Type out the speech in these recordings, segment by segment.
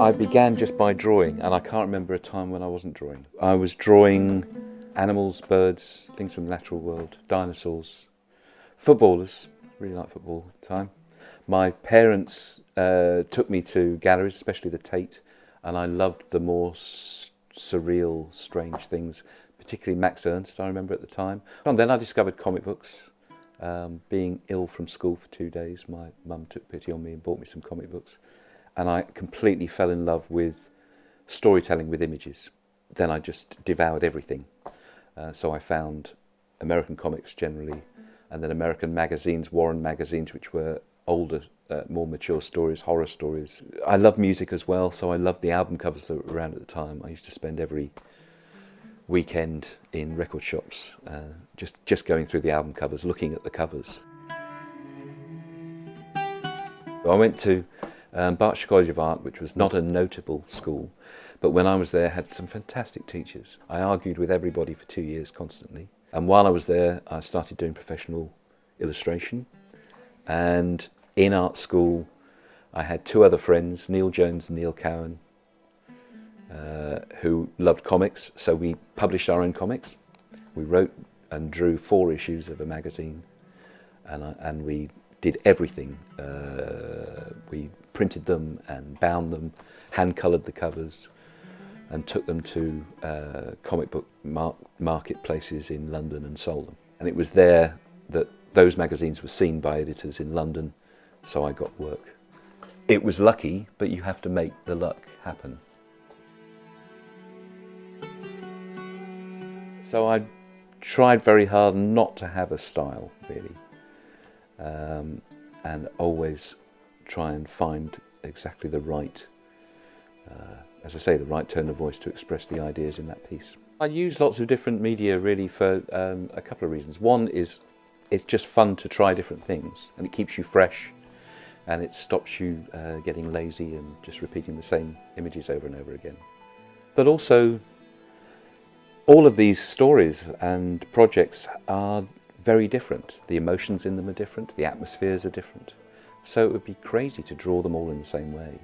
I began just by drawing, and I can't remember a time when I wasn't drawing. I was drawing animals, birds, things from the natural world, dinosaurs, footballers, really liked football at the time. My parents took me to galleries, especially the Tate, and I loved the more surreal, strange things, particularly Max Ernst, I remember at the time. And then I discovered comic books. Being ill from school for 2 days, my mum took pity on me and bought me some comic books. And I completely fell in love with storytelling with images. Then I just devoured everything. So I found American comics generally, and then American magazines, Warren magazines, which were older, more mature stories, horror stories. I love music as well, so I loved the album covers that were around at the time. I used to spend every weekend in record shops, just going through the album covers, looking at the covers. I went to Berkshire College of Art, which was not a notable school, but when I was there, had some fantastic teachers. I argued with everybody for 2 years constantly, and while I was there, I started doing professional illustration. And in art school, I had two other friends, Neil Jones and Neil Cowan, who loved comics, so we published our own comics. We wrote and drew 4 issues of a magazine, and we did everything. We printed them and bound them, hand-coloured the covers, and took them to comic book marketplaces in London and sold them. And it was there that those magazines were seen by editors in London, so I got work. It was lucky, but you have to make the luck happen. So I tried very hard not to have a style, really, and always try and find exactly the right, as I say, the right tone of voice to express the ideas in that piece. I use lots of different media really for a couple of reasons. One is it's just fun to try different things, and it keeps you fresh, and it stops you getting lazy and just repeating the same images over and over again. But also, all of these stories and projects are very different. The emotions in them are different, the atmospheres are different. So it would be crazy to draw them all in the same way.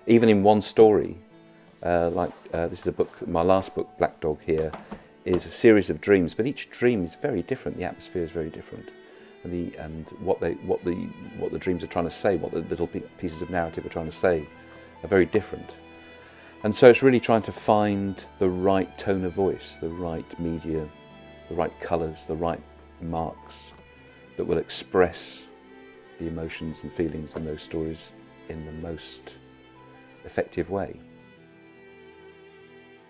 Even in one story, this is a book, my last book, BlackDog here, is a series of dreams, but each dream is very different, the atmosphere is very different. And what the dreams are trying to say, what the little pieces of narrative are trying to say, are very different. And so it's really trying to find the right tone of voice, the right media, the right colours, the right marks that will express the emotions and feelings in those stories in the most effective way.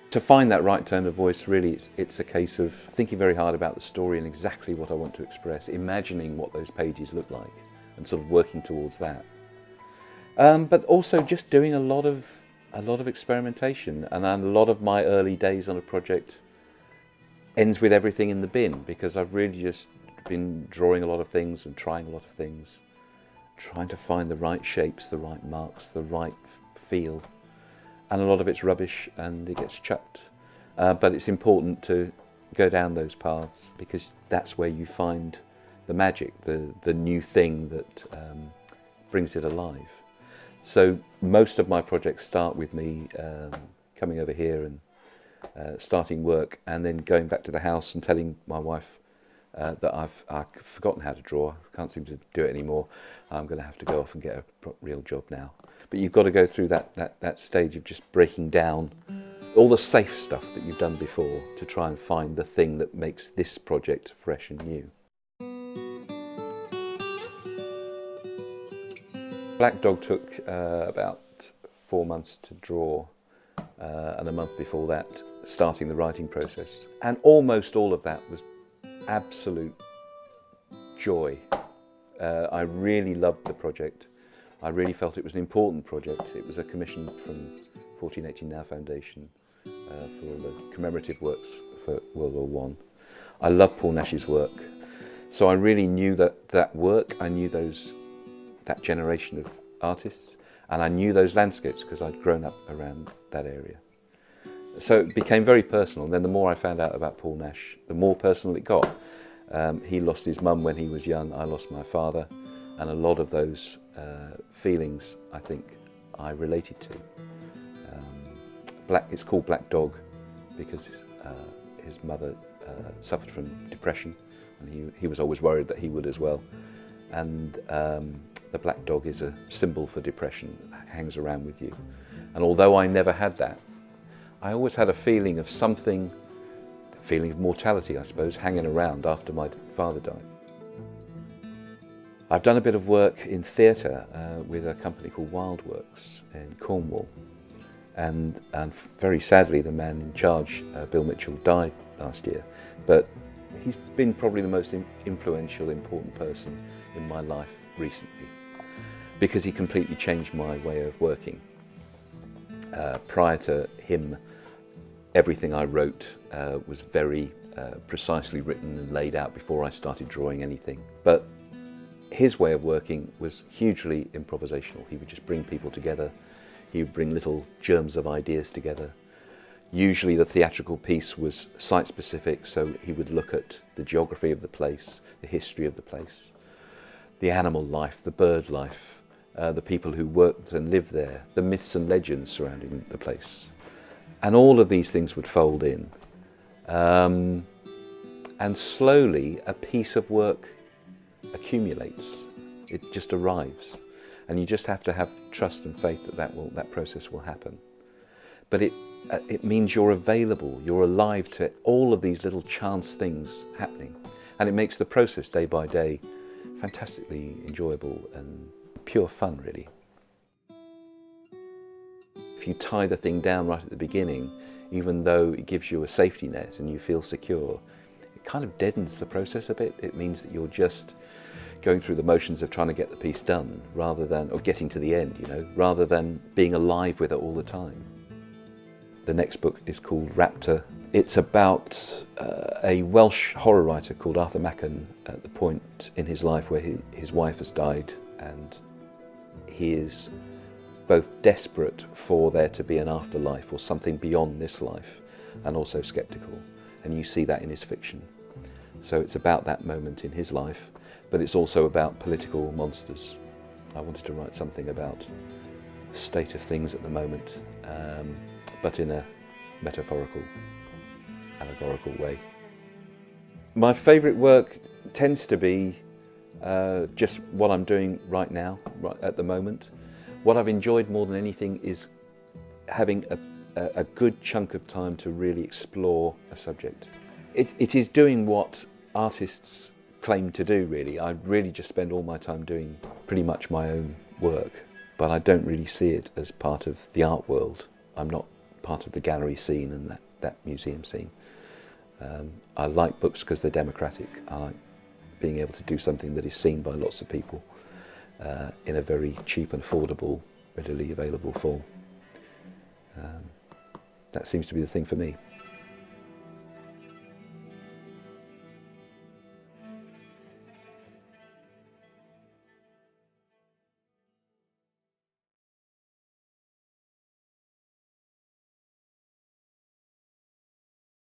To find that right tone of voice, really, it's a case of thinking very hard about the story and exactly what I want to express, imagining what those pages look like and sort of working towards that. But also just doing a lot of experimentation, and a lot of my early days on a project ends with everything in the bin, because I've really just been drawing a lot of things and trying a lot of things, trying to find the right shapes, the right marks, the right feel, and a lot of it's rubbish and it gets chucked. But it's important to go down those paths, because that's where you find the magic, the new thing that brings it alive. So most of my projects start with me coming over here and starting work, and then going back to the house and telling my wife that I've forgotten how to draw, I can't seem to do it anymore, I'm going to have to go off and get a real job now. But you've got to go through that stage of just breaking down all the safe stuff that you've done before to try and find the thing that makes this project fresh and new. BlackDog took about 4 months to draw, and a month before that starting the writing process. And almost all of that was absolute joy. I really loved the project. I really felt it was an important project. It was a commission from 1418 Now Foundation for all the commemorative works for World War I. I love Paul Nash's work, so I really knew that work. I knew that generation of artists, and I knew those landscapes because I'd grown up around that area. So it became very personal, and then the more I found out about Paul Nash, the more personal it got. He lost his mum when he was young, I lost my father, and a lot of those feelings I think I related to. It's called BlackDog because his mother suffered from depression, and he was always worried that he would as well. And the black dog is a symbol for depression that hangs around with you. And although I never had that, I always had a feeling of something, a feeling of mortality, I suppose, hanging around after my father died. I've done a bit of work in theatre with a company called Wildworks in Cornwall. And very sadly, the man in charge, Bill Mitchell, died last year. But he's been probably the most influential, important person in my life recently, because he completely changed my way of working. Prior to him, everything I wrote was very precisely written and laid out before I started drawing anything. But his way of working was hugely improvisational. He would just bring people together. He would bring little germs of ideas together. Usually the theatrical piece was site-specific, so he would look at the geography of the place, the history of the place, the animal life, the bird life, the people who worked and lived there, the myths and legends surrounding the place. And all of these things would fold in. And slowly a piece of work accumulates. It just arrives. And you just have to have trust and faith that that process will happen. But it means you're available, you're alive to all of these little chance things happening. And it makes the process day by day fantastically enjoyable and pure fun, really. If you tie the thing down right at the beginning, even though it gives you a safety net and you feel secure, it kind of deadens the process a bit. It means that you're just going through the motions of trying to get the piece done, rather than, or getting to the end, you know, rather than being alive with it all the time. The next book is called Raptor. It's about a Welsh horror writer called Arthur McKean at the point in his life where his wife has died, and he is both desperate for there to be an afterlife or something beyond this life, and also sceptical. And you see that in his fiction. So it's about that moment in his life, but it's also about political monsters. I wanted to write something about the state of things at the moment, but in a metaphorical, allegorical way. My favourite work tends to be just what I'm doing right now, right at the moment. What I've enjoyed more than anything is having a good chunk of time to really explore a subject. It is doing what artists claim to do, really. I really just spend all my time doing pretty much my own work, but I don't really see it as part of the art world. I'm not part of the gallery scene and that museum scene. I like books because they're democratic. I like being able to do something that is seen by lots of people in a very cheap and affordable, readily available form. That seems to be the thing for me.